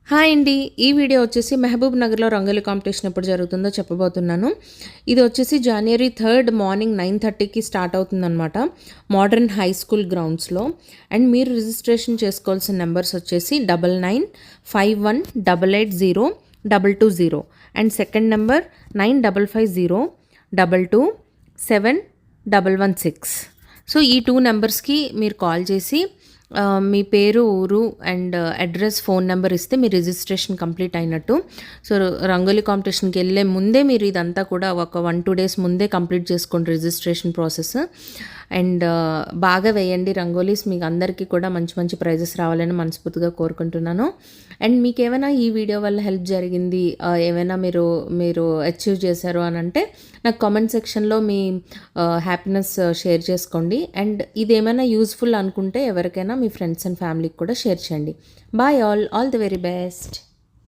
Hi అండి. ఈ video వచ్చేసి మహబూబ్ నగర్‌లో రంగోలి కాంపిటీషన్ ఎప్పుడు జరుగుతుందో చెప్పబోతున్నాను. ఇది వచ్చేసి జనవరి 3 మార్నింగ్ 9:30కి స్టార్ట్ అవుతుందనమాట. మోడర్న్ హై స్కూల్ గ్రౌండ్స్‌లో. అండ్ మీరు రిజిస్ట్రేషన్ చేసుకోవాల్సిన నెంబర్స్ వచ్చేసి 9951880220 అండ్ సెకండ్ నెంబర్ 9550227116. సో ఈ 2 నెంబర్స్‌కి మీరు కాల్ చేసి మీ పేరు, ఊరు అండ్ అడ్రస్, ఫోన్ నెంబర్ ఇస్తే మీ రిజిస్ట్రేషన్ కంప్లీట్ అయినట్టు. సో రంగోలీ కాంపిటీషన్‌కి వెళ్ళే ముందే మీరు ఇదంతా కూడా ఒక 1-2 డేస్ ముందే కంప్లీట్ చేసుకోండి రిజిస్ట్రేషన్ ప్రాసెస్. అండ్ బాగా వేయండి రంగోలీస్. మీకు అందరికీ కూడా మంచి మంచి ప్రైజెస్ రావాలని మనస్ఫూర్తిగా కోరుకుంటున్నాను. అండ్ మీకు ఏమైనా ఈ వీడియో వల్ల హెల్ప్ జరిగింది, ఏమైనా మీరు అచీవ్ చేశారు అని అంటే నాకు కామెంట్ సెక్షన్లో మీ హ్యాపీనెస్ షేర్ చేసుకోండి. అండ్ ఇదేమైనా యూజ్ఫుల్ అనుకుంటే ఎవరికైనా మీ ఫ్రెండ్స్ అండ్ ఫ్యామిలీకి కూడా షేర్ చేయండి. Bye all the very best.